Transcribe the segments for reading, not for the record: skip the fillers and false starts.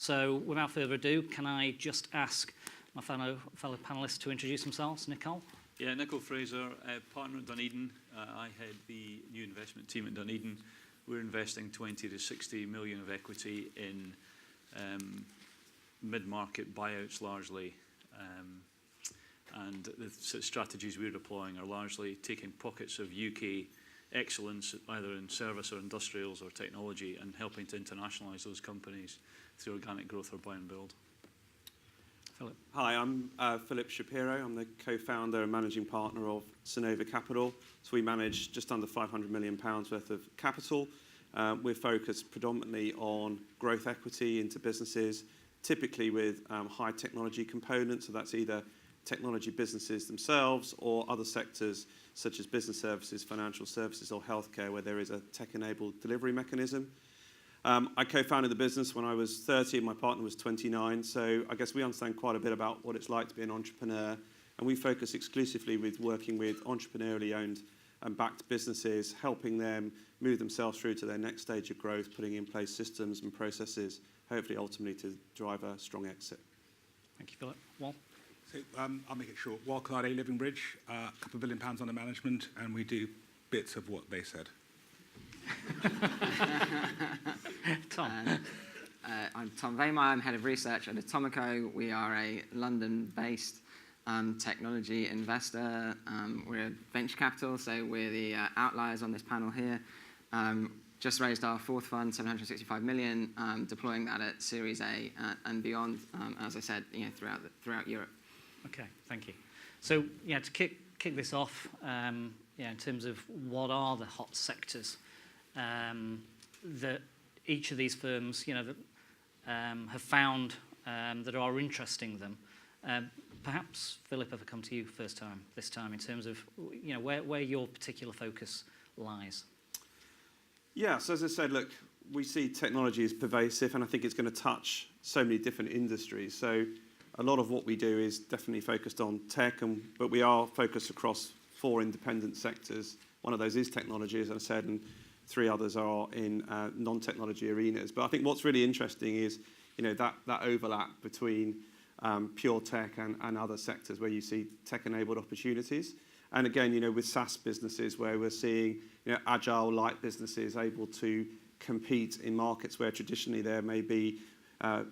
So without further ado, can I just ask my fellow panellists to introduce themselves? Nicol? Yeah, Nicol Fraser, partner at Dunedin. I head the new investment team at Dunedin. We're investing 20 to 60 million of equity in mid-market buyouts largely. And the strategies we're deploying are largely taking pockets of UK excellence, either in service or industrials or technology, and helping to internationalise those companies through organic growth or buy and build. Philip. Hi, I'm Philip Shapiro. I'm the co-founder and managing partner of Synova Capital. So we manage just under £500 million worth of capital. We're focused predominantly on growth equity into businesses, typically with high technology components. So that's either technology businesses themselves or other sectors such as business services, financial services or healthcare where there is a tech-enabled delivery mechanism. I co-founded the business when I was 30 and my partner was 29, so I guess we understand quite a bit about what it's like to be an entrepreneur, and we focus exclusively with working with entrepreneurially owned and backed businesses, helping them move themselves through to their next stage of growth, putting in place systems and processes, hopefully ultimately to drive a strong exit. Thank you, Philip. Wal? So I'll make it short. Kolade, Livingbridge, a couple of £1 billion under management, and we do bits of what they said. Tom. I'm Tom Wehmeier. I'm head of research at Atomico. We are a London-based technology investor. We're a venture capital, so we're the outliers on this panel here. Just raised our fourth fund, 765 million, deploying that at Series A and beyond, as I said, throughout Europe. Okay, thank you. So, to kick this off, in terms of what are the hot sectors that each of these firms, have found that are interesting them. Perhaps, Philip, if I come to you this time, in terms of where your particular focus lies. Yeah, so as I said, look, we see technology as pervasive, and I think it's going to touch so many different industries. So a lot of what we do is definitely focused on tech, but we are focused across 4 independent sectors. One of those is technology, as I said, and 3 others are in non-technology arenas. But I think what's really interesting is that overlap between pure tech and other sectors where you see tech-enabled opportunities. And again, with SaaS businesses where we're seeing agile, light businesses able to compete in markets where traditionally there may be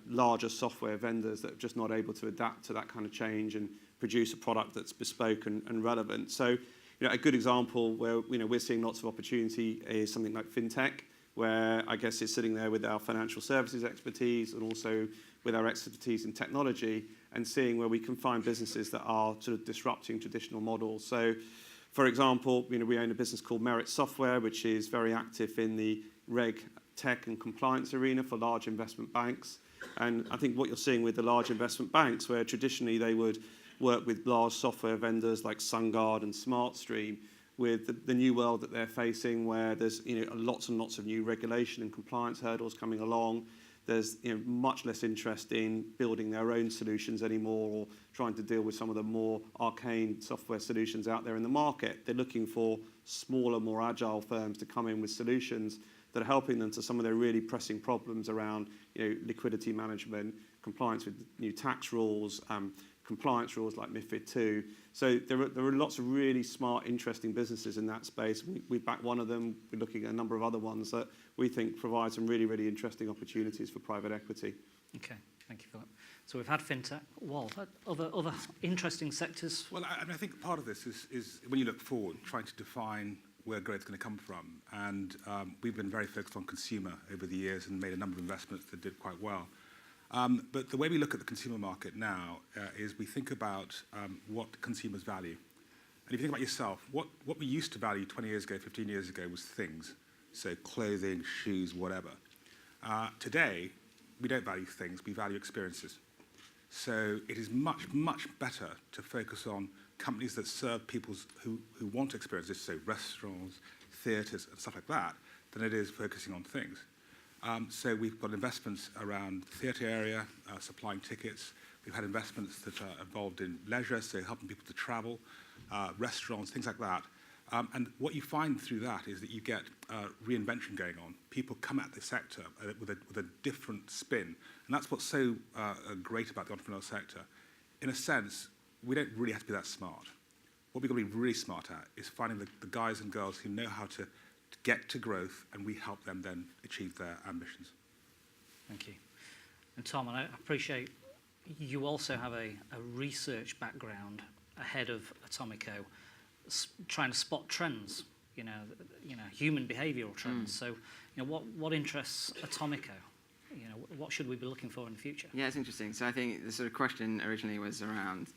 larger software vendors that are just not able to adapt to that kind of change and produce a product that's bespoke and relevant. So, a good example where we're seeing lots of opportunity is something like Fintech, where I guess it's sitting there with our financial services expertise and also with our expertise in technology and seeing where we can find businesses that are sort of disrupting traditional models. So, for example, we own a business called Merit Software, which is very active in the reg tech and compliance arena for large investment banks. And I think what you're seeing with the large investment banks, where traditionally they would work with large software vendors like SunGard and SmartStream, with the new world that they're facing, where there's lots and lots of new regulation and compliance hurdles coming along. There's much less interest in building their own solutions anymore or trying to deal with some of the more arcane software solutions out there in the market. They're looking for smaller, more agile firms to come in with solutions that are helping them to some of their really pressing problems around liquidity management, compliance with new tax rules, compliance rules like MiFID II. So there are lots of really smart, interesting businesses in that space. We back one of them. We're looking at a number of other ones that we think provide some really, really interesting opportunities for private equity. Okay, thank you, Philip. So we've had Fintech. Walt, other interesting sectors? Well, I think part of this is when you look forward, trying to define where growth is going to come from. And we've been very focused on consumer over the years and made a number of investments that did quite well. But the way we look at the consumer market now is we think about what consumers value. And if you think about yourself, what we used to value 20 years ago, 15 years ago was things. So clothing, shoes, whatever. Today, we don't value things, we value experiences. So it is much, much better to focus on companies that serve people who want experiences, so restaurants, theatres, and stuff like that, than it is focusing on things. So we've got investments around the theatre area, supplying tickets. We've had investments that are involved in leisure, so helping people to travel, restaurants, things like that. And what you find through that is that you get reinvention going on. People come at the sector with a different spin. And that's what's so great about the entrepreneurial sector. In a sense, we don't really have to be that smart. What we've got to be really smart at is finding the guys and girls who know how to get to growth, and we help them then achieve their ambitions. Thank you. And Tom, I appreciate you also have a research background ahead of Atomico, trying to spot trends, human behavioural trends. So, what interests Atomico? What should we be looking for in the future? Yeah, it's interesting. So I think the sort of question originally was around,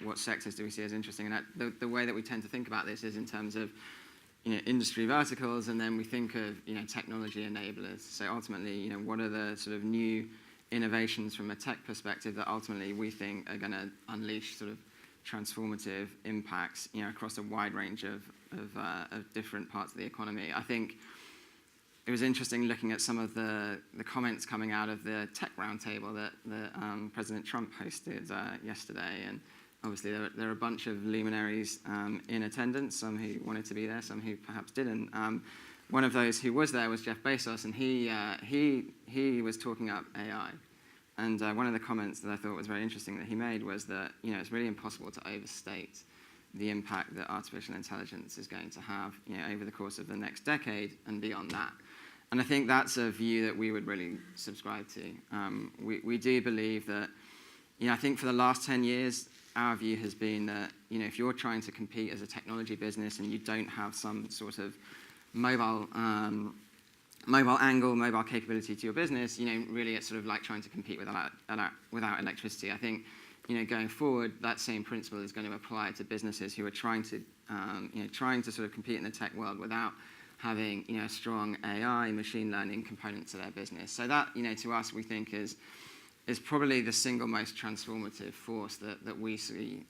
what sectors do we see as interesting? And the way that we tend to think about this is in terms of, industry verticals, and then we think of, technology enablers. So ultimately, what are the sort of new innovations from a tech perspective that ultimately we think are going to unleash sort of transformative impacts, across a wide range of different parts of the economy. I think it was interesting looking at some of the comments coming out of the tech roundtable that President Trump hosted yesterday, and obviously there are a bunch of luminaries in attendance, some who wanted to be there, some who perhaps didn't. One of those who was there was Jeff Bezos, and he was talking up AI. And one of the comments that I thought was very interesting that he made was that it's really impossible to overstate the impact that artificial intelligence is going to have over the course of the next decade and beyond that. And I think that's a view that we would really subscribe to. We do believe that, I think for the last 10 years, our view has been that, if you're trying to compete as a technology business and you don't have some sort of mobile angle, mobile capability to your business, really it's sort of like trying to compete without electricity. I think, going forward, that same principle is going to apply to businesses who are trying to sort of compete in the tech world without having, a strong AI, machine learning component to their business. So that, to us, we think is probably the single most transformative force that we see,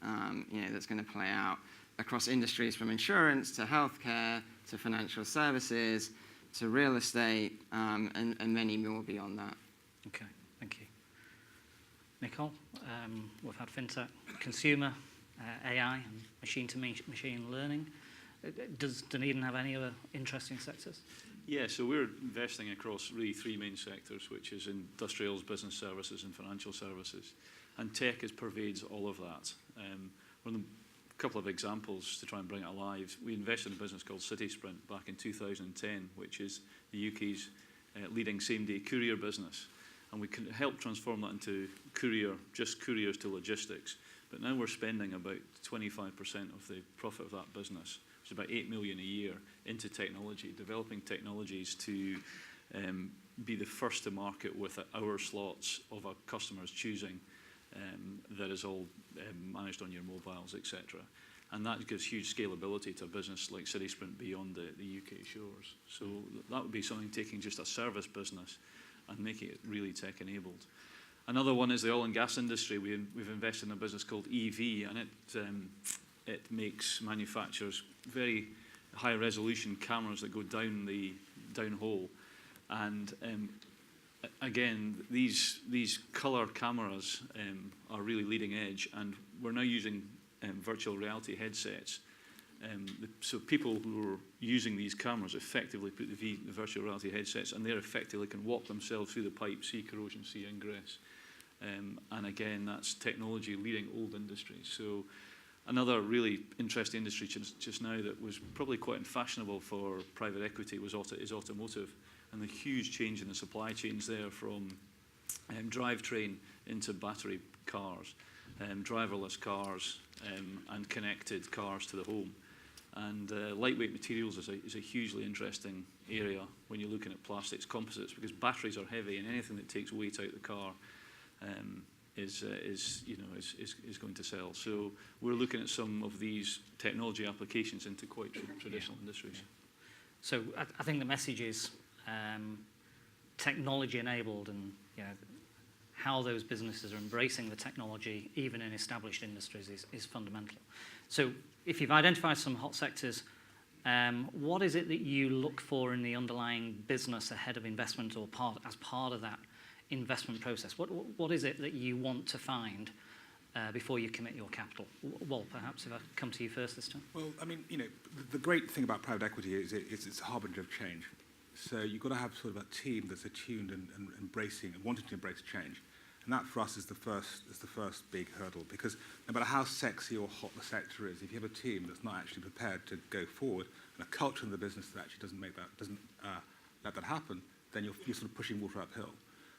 that's going to play out across industries from insurance to healthcare to financial services to real estate, and many more beyond that. Okay, thank you. Nicol, we've had Fintech, consumer, AI, and machine learning. Does Dunedin have any other interesting sectors? Yeah, so we're investing across really three main sectors, which is industrials, business services, and financial services. And tech pervades all of that. One of the couple of examples to try and bring it alive. We invested in a business called CitySprint back in 2010, which is the UK's leading same-day courier business. And we can help transform that into just couriers to logistics. But now we're spending about 25% of the profit of that business, which is about 8 million a year, into technology, developing technologies to be the first to market with hour slots of a customer's choosing. That is all managed on your mobiles, etc. And that gives huge scalability to a business like CitySprint beyond the UK shores. So that would be something, taking just a service business and making it really tech-enabled. Another one is the oil and gas industry. We've invested in a business called EV, and it manufactures very high-resolution cameras that go down the downhole. And again, these colour cameras are really leading edge, and we're now using virtual reality headsets. So people who are using these cameras effectively put the virtual reality headsets, and they effectively can walk themselves through the pipe, see corrosion, see ingress. And again, that's technology leading old industries. So another really interesting industry just now that was probably quite unfashionable for private equity is automotive. And the huge change in the supply chains there, from drivetrain into battery cars, driverless cars, and connected cars to the home. And lightweight materials is a hugely interesting area when you're looking at plastics, composites, because batteries are heavy, and anything that takes weight out of the car is going to sell. So we're looking at some of these technology applications into quite traditional industries. So I think the message is technology enabled, and how those businesses are embracing the technology, even in established industries, is fundamental. So if you've identified some hot sectors, what is it that you look for in the underlying business ahead of investment, or as part of that investment process? What is it that you want to find before you commit your capital. Wal, perhaps if I come to you first this time. Well, I mean, the great thing about private equity is it's a harbinger of change. So you've got to have sort of a team that's attuned and embracing and wanting to embrace change. And that for us is the first big hurdle, because no matter how sexy or hot the sector is, if you have a team that's not actually prepared to go forward and a culture in the business that actually doesn't let that happen, then you're sort of pushing water uphill.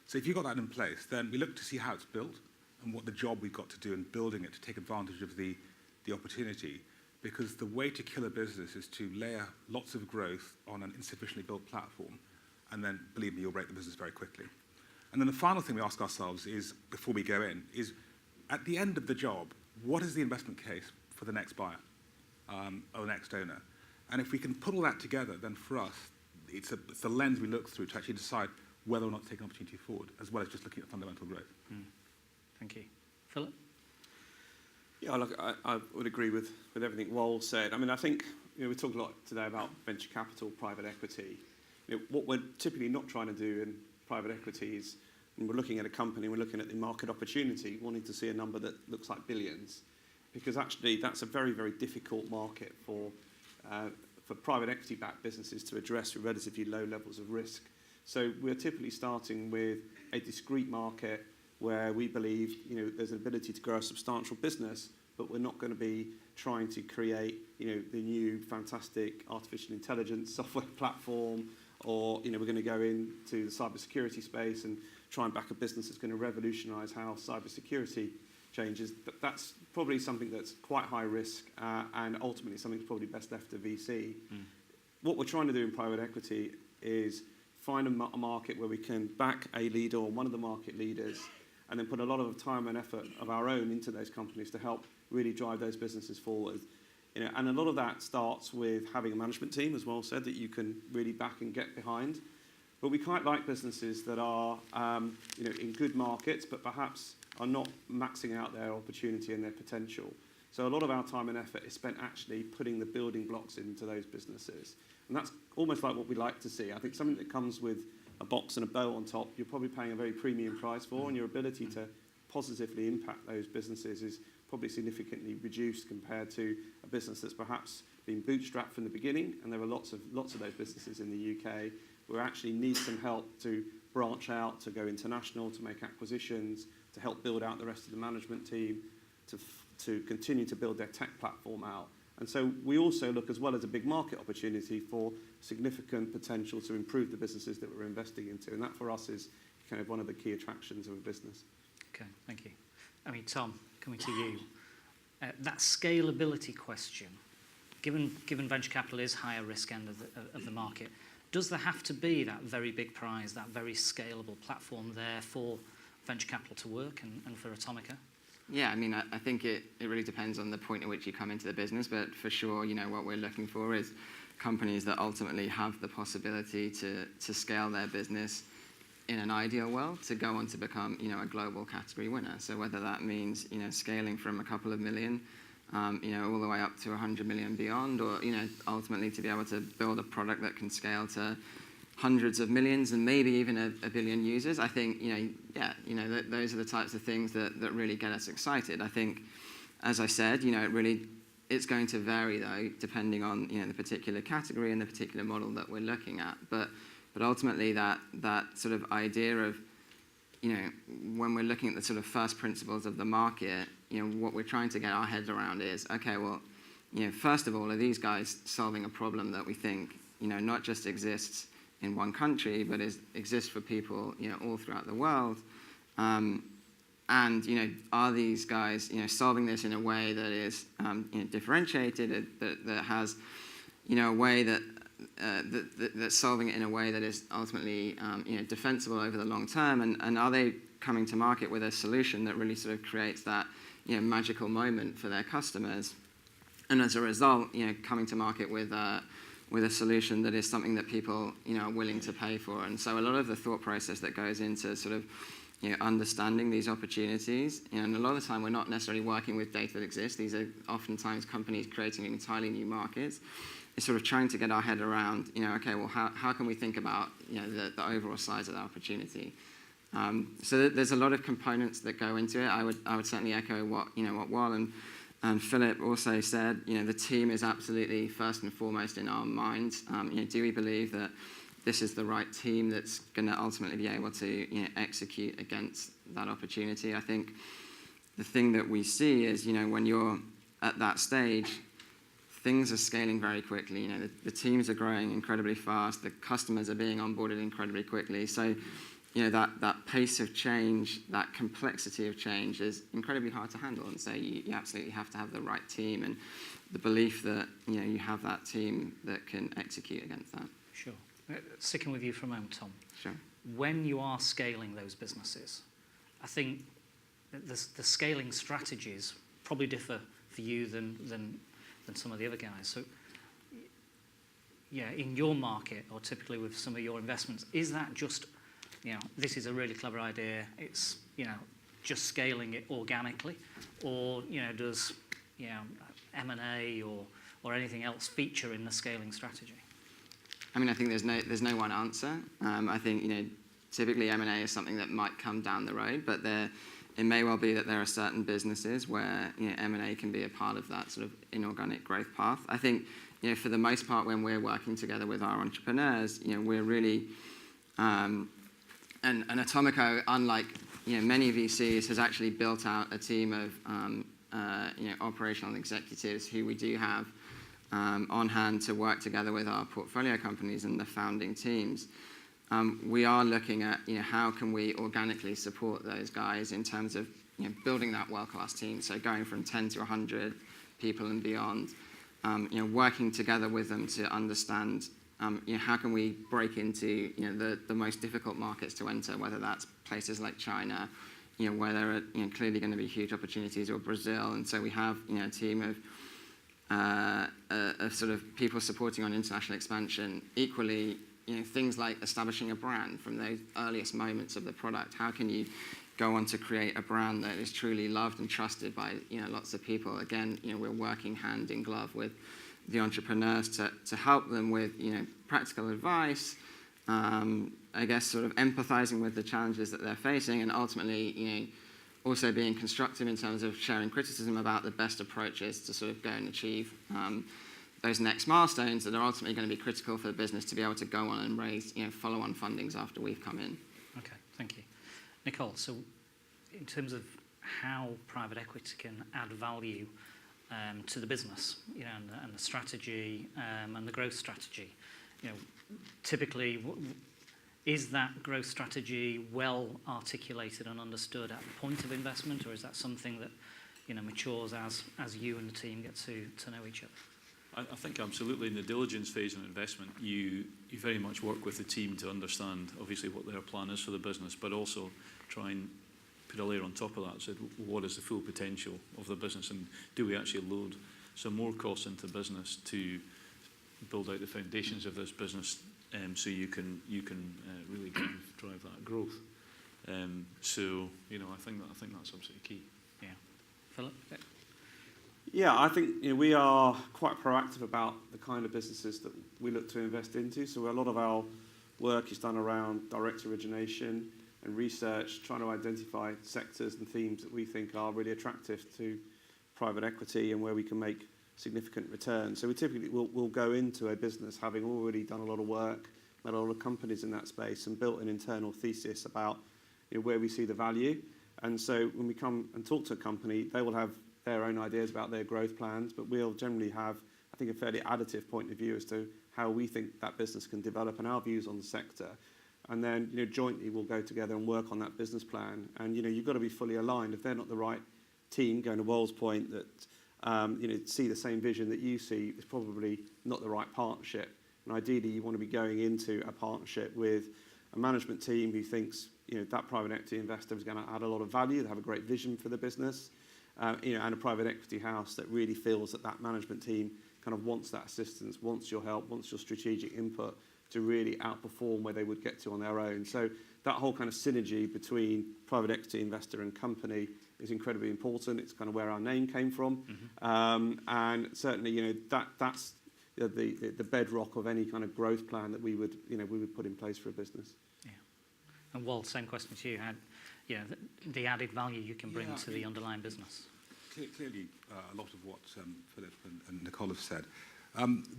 So if you've got that in place, then we look to see how it's built and what the job we've got to do in building it to take advantage of the opportunity. Because the way to kill a business is to layer lots of growth on an insufficiently built platform, and then, believe me, you'll break the business very quickly. And then the final thing we ask ourselves is, before we go in, is at the end of the job, what is the investment case for the next buyer or the next owner? And if we can put all that together, then for us, it's the lens we look through to actually decide whether or not to take an opportunity forward, as well as just looking at fundamental growth. Thank you. Philip? Yeah, look, I would agree with everything Wal said. I mean, I think we talked a lot today about venture capital, private equity. What we're typically not trying to do in private equity is, when we're looking at a company, we're looking at the market opportunity, wanting to see a number that looks like billions, because actually that's a very, very difficult market for private equity-backed businesses to address with relatively low levels of risk. So we're typically starting with a discrete market where we believe there's an ability to grow a substantial business, but we're not going to be trying to create the new fantastic artificial intelligence software platform, or we're going to go into the cybersecurity space and try and back a business that's going to revolutionise how cybersecurity changes. But that's probably something that's quite high risk, and ultimately something that's probably best left to VC. What we're trying to do in private equity is find a market where we can back a leader or one of the market leaders, and then put a lot of time and effort of our own into those companies to help really drive those businesses forward. And a lot of that starts with having a management team, as Wal said, that you can really back and get behind. But we quite like businesses that are in good markets, but perhaps are not maxing out their opportunity and their potential. So a lot of our time and effort is spent actually putting the building blocks into those businesses. And that's almost like what we like to see. I think something that comes with a box and a bow on top, you're probably paying a very premium price for, and your ability to positively impact those businesses is probably significantly reduced compared to a business that's perhaps been bootstrapped from the beginning. And there are lots of those businesses in the UK who actually need some help to branch out, to go international, to make acquisitions, to help build out the rest of the management team, to continue to build their tech platform out. And so we also look, as well as a big market opportunity, for significant potential to improve the businesses that we're investing into. And that, for us, is kind of one of the key attractions of a business. Okay, thank you. I mean, Tom, coming to you. That scalability question, given venture capital is higher risk end of the market, does there have to be that very big prize, that very scalable platform there for venture capital to work and for Atomico? Yeah, I mean, I think it really depends on the point at which you come into the business, but for sure, what we're looking for is companies that ultimately have the possibility to scale their business in an ideal world to go on to become, a global category winner. So whether that means, scaling from a couple of million, all the way up to 100 million beyond, or, ultimately to be able to build a product that can scale to hundreds of millions and maybe even a billion users. I think, those are the types of things that really get us excited. I think, as I said, it's going to vary though, depending on, the particular category and the particular model that we're looking at. But ultimately that sort of idea of, when we're looking at the sort of first principles of the market, what we're trying to get our heads around is, okay, well, first of all, are these guys solving a problem that we think, not just exists in one country, but exists for people, all throughout the world? And, are these guys, solving this in a way that is, differentiated, that has, a way that's solving it in a way that is ultimately, defensible over the long term? And are they coming to market with a solution that really sort of creates that, magical moment for their customers? And as a result, coming to market with a solution that is something that people, are willing to pay for. And so a lot of the thought process that goes into sort of, understanding these opportunities, and a lot of the time we're not necessarily working with data that exists. These are oftentimes companies creating entirely new markets. It's sort of trying to get our head around, okay, well, how can we think about, the overall size of the opportunity? So there's a lot of components that go into it. I would certainly echo what Wal and Philip also said. The team is absolutely first and foremost in our minds. Do we believe that this is the right team that's going to ultimately be able to execute against that opportunity? I think the thing that we see is when you're at that stage, things are scaling very quickly. The teams are growing incredibly fast. The customers are being onboarded incredibly quickly. So that pace of change, that complexity of change is incredibly hard to handle. And so you absolutely have to have the right team and the belief that you have that team that can execute against that. Sure. Sticking with you for a moment, Tom. Sure. When you are scaling those businesses, I think the scaling strategies probably differ for you than some of the other guys. So, in your market, or typically with some of your investments, is that just, this is a really clever idea, it's, just scaling it organically, or, does, M&A or anything else feature in the scaling strategy? I mean, I think there's no one answer. I think, typically M&A is something that might come down the road, but it may well be that there are certain businesses where M&A can be a part of that sort of inorganic growth path. I think for the most part, when we're working together with our entrepreneurs, we're really and Atomico, unlike many VCs, has actually built out a team of operational executives who we do have on hand to work together with our portfolio companies and the founding teams. We are looking at how can we organically support those guys in terms of building that world-class team. So going from 10 to 100 people and beyond, working together with them to understand how can we break into the most difficult markets to enter, whether that's places like China, where there are clearly going to be huge opportunities, or Brazil. And so we have a team of sort of people supporting on international expansion. Equally, things like establishing a brand from those earliest moments of the product. How can you go on to create a brand that is truly loved and trusted by lots of people? Again, we're working hand in glove with the entrepreneurs to help them with practical advice. I guess sort of empathizing with the challenges that they're facing, and ultimately also being constructive in terms of sharing criticism about the best approaches to sort of go and achieve those next milestones that are ultimately going to be critical for the business to be able to go on and raise follow-on fundings after we've come in. Okay, thank you. Nicol, so in terms of how private equity can add value to the business, and the strategy and the growth strategy, typically, is that growth strategy well articulated and understood at the point of investment, or is that something that matures as you and the team get to know each other? I think absolutely in the diligence phase of investment, you very much work with the team to understand obviously what their plan is for the business, but also try and put a layer on top of that. So what is the full potential of the business, and do we actually load some more costs into business to build out the foundations of this business, so you can really drive that growth. So I think that's absolutely key. Yeah, Philip. Yeah, I think we are quite proactive about the kind of businesses that we look to invest into. So a lot of our work is done around direct origination and research, trying to identify sectors and themes that we think are really attractive to private equity and where we can make significant returns. So we typically will go into a business having already done a lot of work, met a lot of companies in that space, and built an internal thesis about where we see the value. And so when we come and talk to a company, they will have their own ideas about their growth plans, but we'll generally have, I think, a fairly additive point of view as to how we think that business can develop and our views on the sector. And then, jointly we'll go together and work on that business plan. And, you've got to be fully aligned. If they're not the right team, going to Wal's point, that, see the same vision that you see, it's probably not the right partnership. And ideally, you want to be going into a partnership with a management team who thinks, that private equity investor is going to add a lot of value, they have a great vision for the business, and a private equity house that really feels that management team kind of wants that assistance, wants your help, wants your strategic input to really outperform where they would get to on their own. So that whole kind of synergy between private equity investor and company is incredibly important. It's kind of where our name came from. Mm-hmm. And certainly, that's the bedrock of any kind of growth plan that we would put in place for a business. Yeah. And Walt, same question to you. How, the added value you can bring to the underlying business. Clearly, a lot of what Philip and Nicol have said.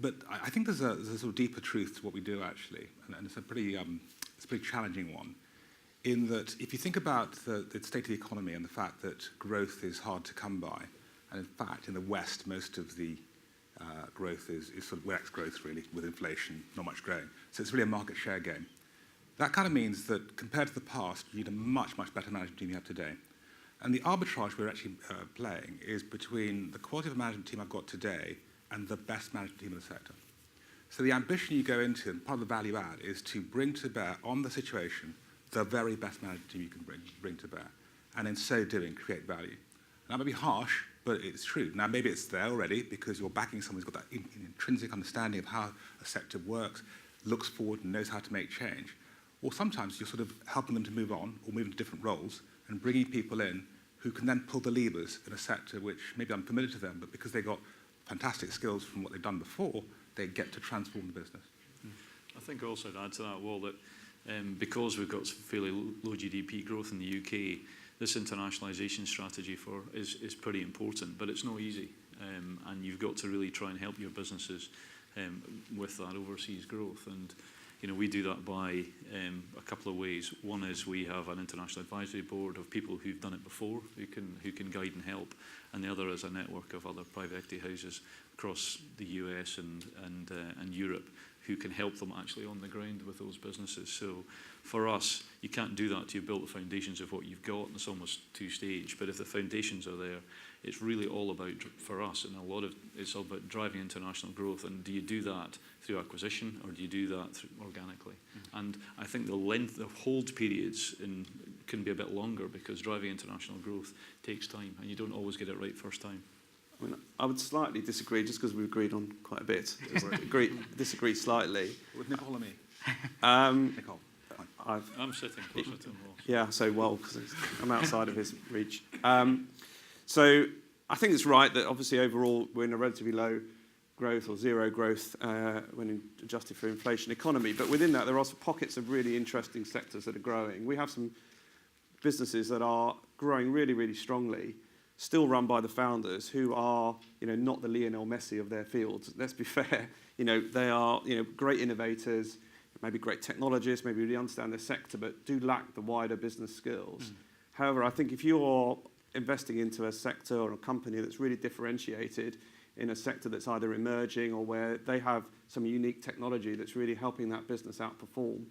But I think there's a sort of deeper truth to what we do, actually, and it's a pretty challenging one, in that if you think about the state of the economy and the fact that growth is hard to come by, and in fact, in the West, most of the growth is sort of West growth, really, with inflation, not much growing. So it's really a market share game. That kind of means that compared to the past, you need a much, much better management team you have today. And the arbitrage we're actually playing is between the quality of the management team I've got today and the best management team in the sector. So the ambition you go into, and part of the value add, is to bring to bear on the situation the very best management team you can bring to bear, and in so doing, create value. And that may be harsh, but it's true. Now, maybe it's there already because you're backing someone who's got that intrinsic understanding of how a sector works, looks forward and knows how to make change. Or sometimes you're sort of helping them to move on or move into different roles and bringing people in who can then pull the levers in a sector which may be unfamiliar to them, but because they got fantastic skills from what they've done before, they get to transform the business. I think also to add to that, Wal, that because we've got fairly low GDP growth in the UK, this internationalisation strategy is pretty important, but it's not easy. And you've got to really try and help your businesses with that overseas growth. And we do that by a couple of ways. One is we have an international advisory board of people who've done it before, who can guide and help, and the other is a network of other private equity houses across the US and Europe who can help them actually on the ground with those businesses. So for us, you can't do that until you've built the foundations of what you've got, and it's almost two-stage. But if the foundations are there, it's really all about, for us, and it's all about driving international growth. And do you do that through acquisition, or do you do that organically? Mm-hmm. And I think the hold periods can be a bit longer because driving international growth takes time, and you don't always get it right first time. I mean, I would slightly disagree, just because we agreed on quite a bit. Disagree slightly. With Nicol and me. Nicol. I'm sitting closer to him. Yeah, so well, because I'm outside of his reach. So I think it's right that obviously overall we're in a relatively low growth or zero growth when adjusted for inflation economy. But within that, there are some pockets of really interesting sectors that are growing. We have some businesses that are growing really, really strongly, still run by the founders who are, not the Lionel Messi of their fields. Let's be fair. They are, great innovators, maybe great technologists, maybe really understand their sector, but do lack the wider business skills. Mm. However, I think if you're investing into a sector or a company that's really differentiated in a sector that's either emerging or where they have some unique technology that's really helping that business outperform,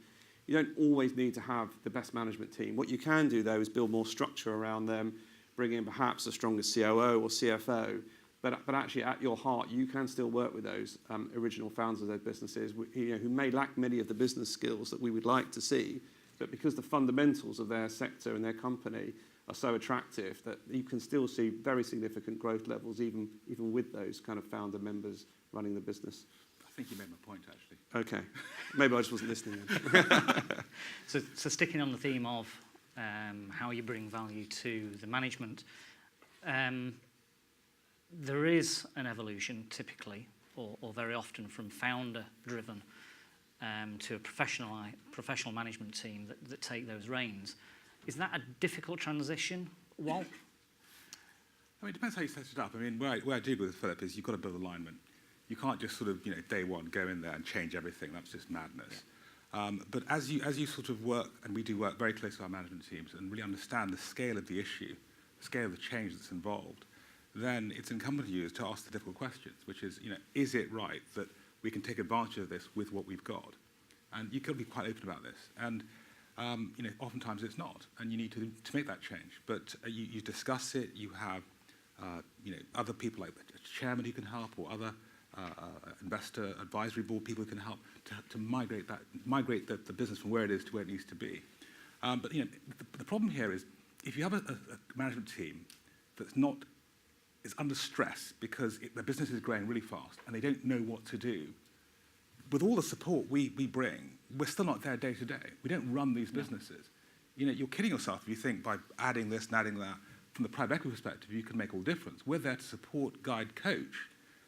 you don't always need to have the best management team. What you can do, though, is build more structure around them, bring in perhaps a stronger COO or CFO, but actually at your heart, you can still work with those original founders of those businesses who may lack many of the business skills that we would like to see, but because the fundamentals of their sector and their company are so attractive that you can still see very significant growth levels even with those kind of founder members running the business. I think you made my point, actually. Okay. Maybe I just wasn't listening then. So sticking on the theme of how you bring value to the management, there is an evolution typically, or very often, from founder-driven to a professional management team that take those reins. Is that a difficult transition, Walt? I mean, it depends how you set it up. I mean, where I do with Philip is you've got to build alignment. You can't just sort of, day one, go in there and change everything. That's just madness. But as you sort of work, and we do work very close to our management teams and really understand the scale of the issue, the scale of the change that's involved, then it's incumbent on you to ask the difficult questions, which is it right that we can take advantage of this with what we've got? And you could be quite open about this. And oftentimes it's not, and you need to make that change. But you discuss it. You have other people like the chairman who can help, or other investor advisory board people who can help to migrate the business from where it is to where it needs to be. But the problem here is if you have a management team is under stress because the business is growing really fast and they don't know what to do. With all the support we bring, we're still not there day to day. We don't run these businesses. You're kidding yourself if you think by adding this and adding that, from the private equity perspective, you can make all the difference. We're there to support, guide, coach.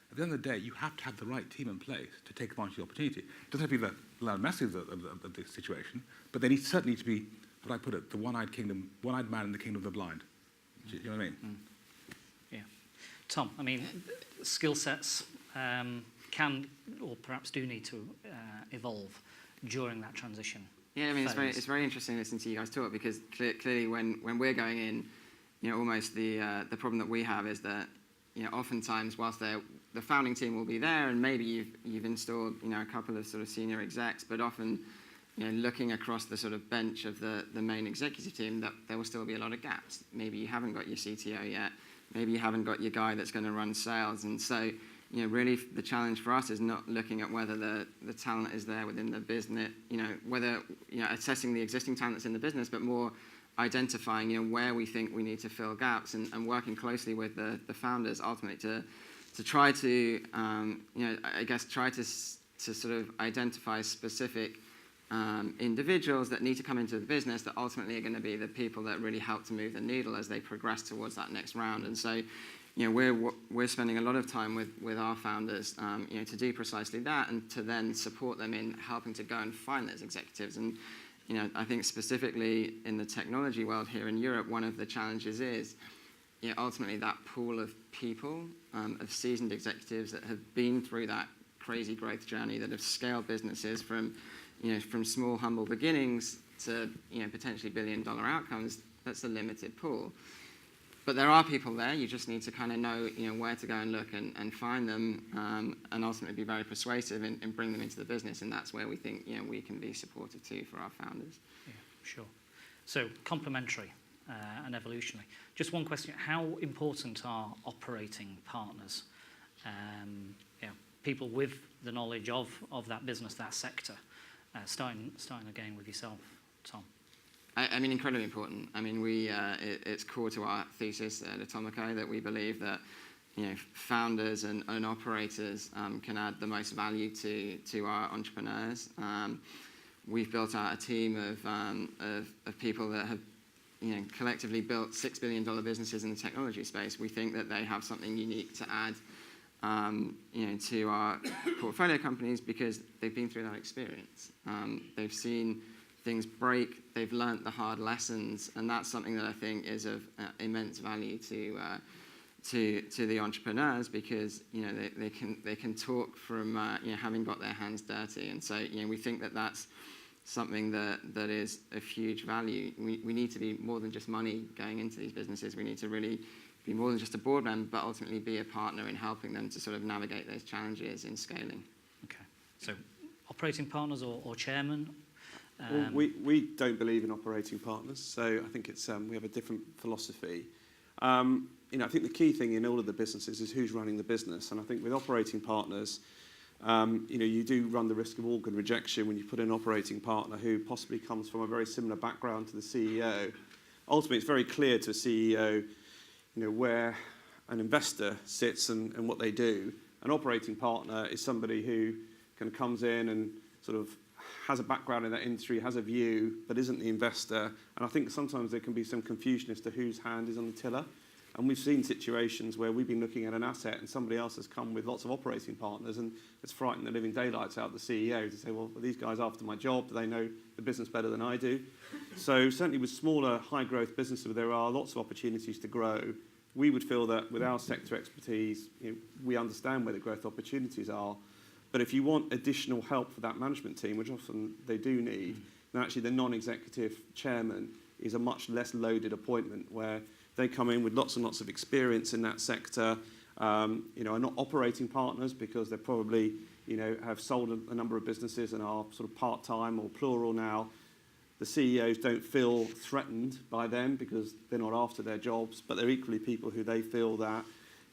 At the end of the day, you have to have the right team in place to take advantage of the opportunity. It doesn't have to be the Lionel Messi of the situation, but they certainly need to be what I put it, the one-eyed man in the kingdom of the blind. Do you know what I mean? Yeah. Tom, I mean, skill sets can or perhaps do need to evolve during that transition. Yeah, I mean, phase. it's very interesting listening to you guys talk, because clearly when we're going in, almost the problem that we have is that, oftentimes whilst the founding team will be there, and maybe you've installed, a couple of sort of senior execs, but often, looking across the sort of bench of the main executive team, that there will still be a lot of gaps. Maybe you haven't got your CTO yet. Maybe you haven't got your guy that's going to run sales. And so, really the challenge for us is not looking at whether the talent is there within the business, whether, assessing the existing talent that's in the business, but more identifying, where we think we need to fill gaps, and working closely with the founders ultimately to try to, try to sort of identify specific individuals that need to come into the business that ultimately are going to be the people that really help to move the needle as they progress towards that next round. And so, we're spending a lot of time with our founders, to do precisely that, and to then support them in helping to go and find those executives. And, I think specifically in the technology world here in Europe, one of the challenges is, ultimately that pool of people, of seasoned executives that have been through that crazy growth journey, that have scaled businesses from small, humble beginnings to, potentially billion-dollar outcomes. That's a limited pool. But there are people there. You just need to kind of know, where to go and look and find them, and ultimately be very persuasive and bring them into the business. And that's where we think, we can be supportive too for our founders. Yeah, sure. So complementary and evolutionary. Just one question: how important are operating partners? People with the knowledge of that business, that sector. Starting again with yourself, Tom. I mean, incredibly important. I mean, it's core to our thesis at Atomico that we believe that, founders and operators can add the most value to our entrepreneurs. We've built out a team of people that have, collectively built $6 billion businesses in the technology space. We think that they have something unique to add, to our portfolio companies, because they've been through that experience. They've seen things break, they've learnt the hard lessons, and that's something that I think is of immense value to the entrepreneurs, because they can talk from having got their hands dirty. And so we think that that's something that is of huge value. We need to be more than just money going into these businesses. We need to really be more than just a board member, but ultimately be a partner in helping them to sort of navigate those challenges in scaling. Okay, so operating partners or chairman? Well, we don't believe in operating partners, so I think it's we have a different philosophy. I think the key thing in all of the businesses is who's running the business, and I think with operating partners, you do run the risk of organ rejection when you put in an operating partner who possibly comes from a very similar background to the CEO. Ultimately, it's very clear to a CEO, where an investor sits and what they do. An operating partner is somebody who comes in and sort of has a background in that industry, has a view, but isn't the investor. And I think sometimes there can be some confusion as to whose hand is on the tiller. And we've seen situations where we've been looking at an asset and somebody else has come with lots of operating partners, and it's frightened the living daylights out of the CEO to say, well, are these guys after my job? Do they know the business better than I do? So certainly with smaller, high-growth businesses, there are lots of opportunities to grow. We would feel that with our sector expertise, we understand where the growth opportunities are. But if you want additional help for that management team, which often they do need, then actually the non-executive chairman is a much less loaded appointment, where they come in with lots and lots of experience in that sector, are not operating partners because they probably, have sold a number of businesses and are sort of part-time or plural now. The CEOs don't feel threatened by them because they're not after their jobs, but they're equally people who they feel that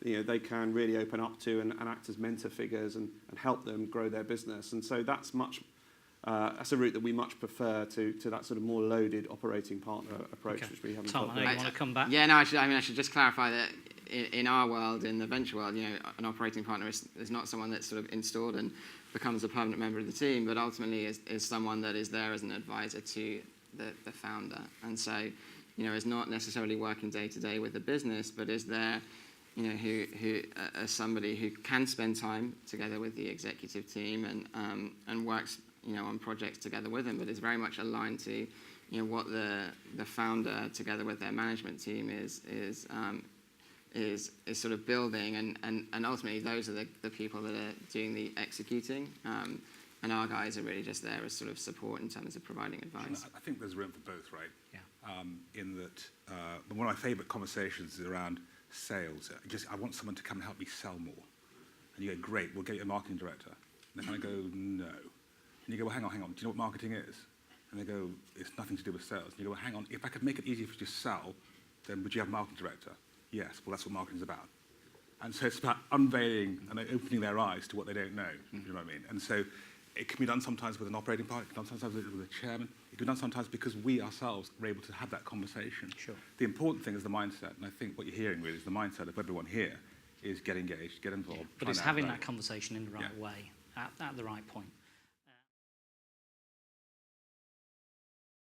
they can really open up to and act as mentor figures and help them grow their business. And so that's a route that we much prefer to that sort of more loaded operating partner approach, which we haven't Tom, got. I know you want to come back. Yeah, no, I should just clarify that in our world, in the venture world, an operating partner is not someone that's sort of installed and becomes a permanent member of the team, but ultimately is someone that is there as an advisor to the founder. And so, is not necessarily working day to day with the business, but is there, who as somebody who can spend time together with the executive team and works, on projects together with them, but is very much aligned to what the founder, together with their management team, is sort of building, and ultimately those are the people that are doing the executing. And our guys are really just there as sort of support in terms of providing advice. I think there's room for both, right? Yeah. In that, one of my favourite conversations is around sales. I want someone to come and help me sell more. And you go, great, we'll get you a marketing director. And they kind of go, no. And you go, well, hang on. Do you know what marketing is? And they go, it's nothing to do with sales. And you go, well, hang on, if I could make it easier for you to sell, then would you have a marketing director? Yes, well, that's what marketing's about. And so it's about unveiling and opening their eyes to what they don't know. You know what I mean? And so it can be done sometimes with an operating partner, it can be done sometimes with a chairman, it can be done sometimes because we ourselves are able to have that conversation. Sure. The important thing is the mindset, and I think what you're hearing really is the mindset of everyone here is get engaged, get involved. But it's having that conversation in the right way, at the right point.